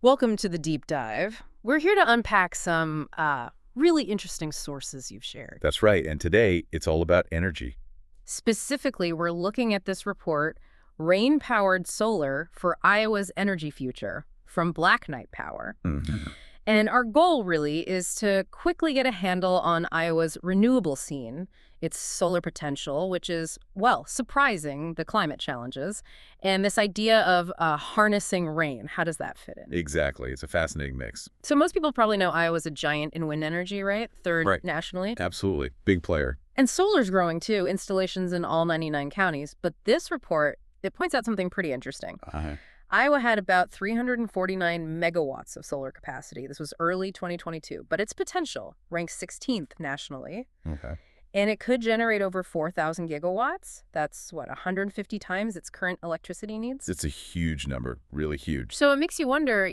Welcome to the deep dive. We're here to unpack some really interesting sources you've shared. That's right. And today, it's all about energy. Specifically, we're looking at this report, Rain-Powered Solar for Iowa's Energy Future from Black Knight Power. Mhm. And our goal really is to quickly get a handle on Iowa's renewable scene, its solar potential, which is, well, surprising the climate challenges, and this idea of harnessing rain. How does that fit in? Exactly. It's a fascinating mix. So most people probably know Iowa's a giant in wind energy, right? Third Right. nationally. Absolutely. Big player. And solar's growing too, installations in all 99 counties. But this report, it points out something pretty interesting. Uh, Iowa had about 349 megawatts of solar capacity. This was early 2022, but its potential ranks 16th nationally. okay. And it could generate over 4,000 gigawatts. That's, what, 150 times its current electricity needs? It's a huge number. Really huge. So it makes you wonder,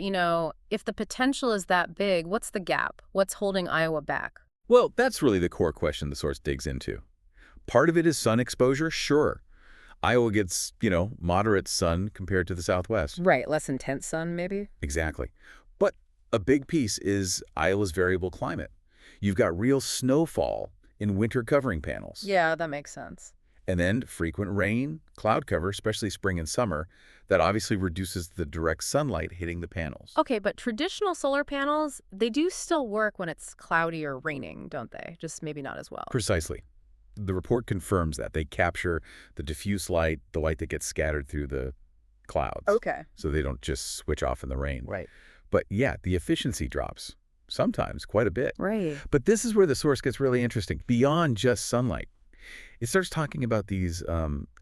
if the potential is that big, what's the gap? What's holding Iowa back? Well, that's really the core question the source digs into. Part of it is sun exposure, sure. Iowa gets, moderate sun compared to the Southwest. Right, less intense sun, maybe? Exactly. But a big piece is Iowa's variable climate. You've got real snowfall in winter covering panels. Yeah, that makes sense. And then frequent rain, cloud cover, especially spring and summer, that obviously reduces the direct sunlight hitting the panels. Okay, but traditional solar panels, they do still work when it's cloudy or raining, don't they? Just maybe not as well. Precisely. The report confirms that. They capture the diffuse light, the light that gets scattered through the clouds. Okay. So they don't just switch off in the rain. Right. But yeah, the efficiency drops, sometimes quite a bit. Right. But this is where the source gets really interesting, beyond just sunlight. It starts talking about these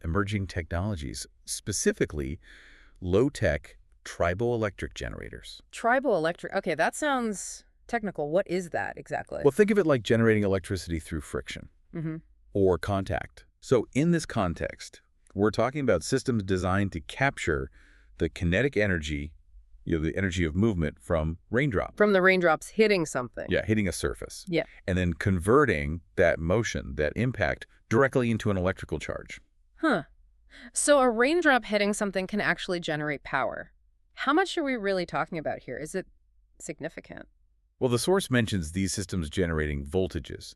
emerging technologies, specifically low-tech triboelectric generators. Triboelectric. Okay, that sounds technical. What is that exactly? Well, think of it like generating electricity through friction Mm-hmm. or contact. So in this context, we're talking about systems designed to capture the kinetic energy, the energy of movement from raindrops. From the raindrops hitting something. Yeah, hitting a surface. Yeah. And then converting that motion, that impact, directly into an electrical charge. Huh. So a raindrop hitting something can actually generate power. How much are we really talking about here? Is it significant? Well, the source mentions these systems generating voltages,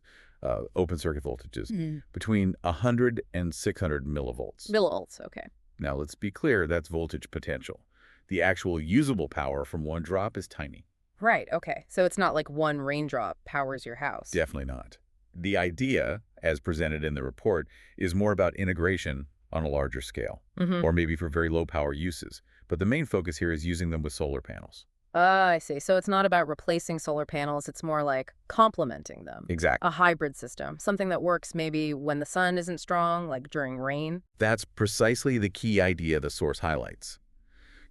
open circuit voltages, between 100 and 600 millivolts. Millivolts, okay. Now, let's be clear, that's voltage potential. The actual usable power from one drop is tiny. Right, okay. So it's not like one raindrop powers your house. Definitely not. The idea, as presented in the report, is more about integration on a larger scale, Mm-hmm. or maybe for very low power uses. But the main focus here is using them with solar panels. I see. So it's not about replacing solar panels. It's more like complementing them. Exactly. A hybrid system, something that works maybe when the sun isn't strong, like during rain. That's precisely the key idea the source highlights.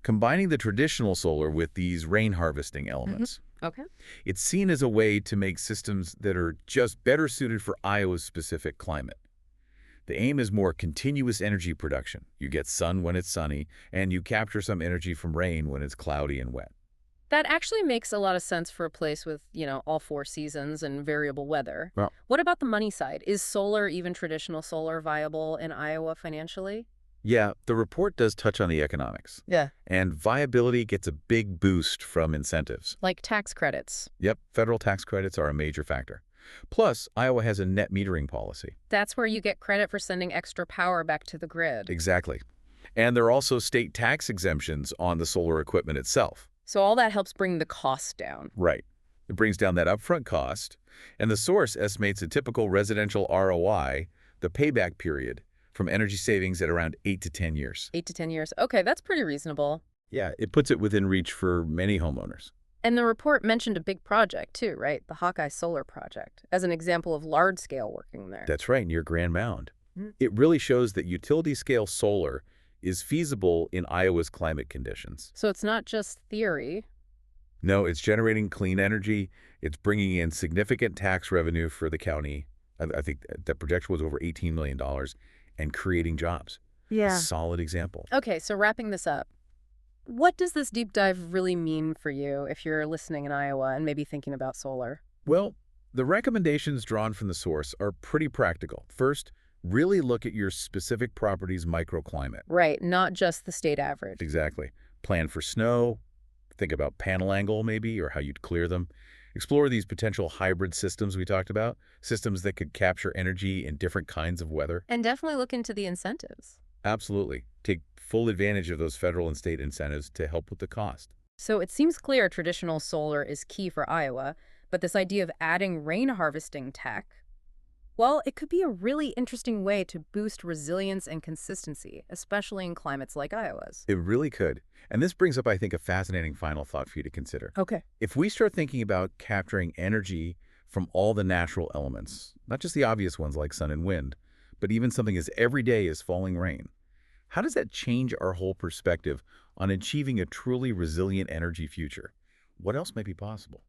Combining the traditional solar with these rain harvesting elements. Okay. It's seen as a way to make systems that are just better suited for Iowa's specific climate. The aim is more continuous energy production. You get sun when it's sunny, and you capture some energy from rain when it's cloudy and wet. That actually makes a lot of sense for a place with, all four seasons and variable weather. Well, What about the money side? Is solar, even traditional solar, viable in Iowa financially? yeah, the report does touch on the economics. Yeah. And viability gets a big boost from incentives. Like tax credits. Yep, federal tax credits are a major factor. Plus, Iowa has a net metering policy. That's where you get credit for sending extra power back to the grid. Exactly. And there are also state tax exemptions on the solar equipment itself. So all that helps bring the cost down. Right. It brings down that upfront cost, and the source estimates a typical residential ROI, the payback period, from energy savings at around 8 to 10 years. 8 to 10 years. Okay, that's pretty reasonable. Yeah, it puts it within reach for many homeowners. And the report mentioned a big project too, right? The Hawkeye Solar Project, as an example of large-scale working there. That's right, near Grand Mound. Mm. It really shows that utility-scale solar is feasible in Iowa's climate conditions. So it's not just theory. No, it's generating clean energy. It's bringing in significant tax revenue for the county. I think the projection was over $18 million, and creating jobs. Solid example. Okay, so wrapping this up, what does this deep dive really mean for you if you're listening in Iowa and maybe thinking about solar? Well, the recommendations drawn from the source are pretty practical. First, really look at your specific property's microclimate. Right, not just the state average. Exactly. Plan for snow, Think about panel angle, maybe, or how you'd clear them. Explore these potential hybrid systems we talked about, systems that could capture energy in different kinds of weather. And definitely look into the incentives. Absolutely. Take full advantage of those federal and state incentives to help with the cost. So it seems clear traditional solar is key for Iowa, but this idea of adding rain harvesting tech, well, it could be a really interesting way to boost resilience and consistency, especially in climates like Iowa's. It really could. And this brings up, I think, a fascinating final thought for you to consider. Okay. If we start thinking about capturing energy from all the natural elements, not just the obvious ones like sun and wind, but even something as everyday as falling rain, how does that change our whole perspective on achieving a truly resilient energy future? What else may be possible?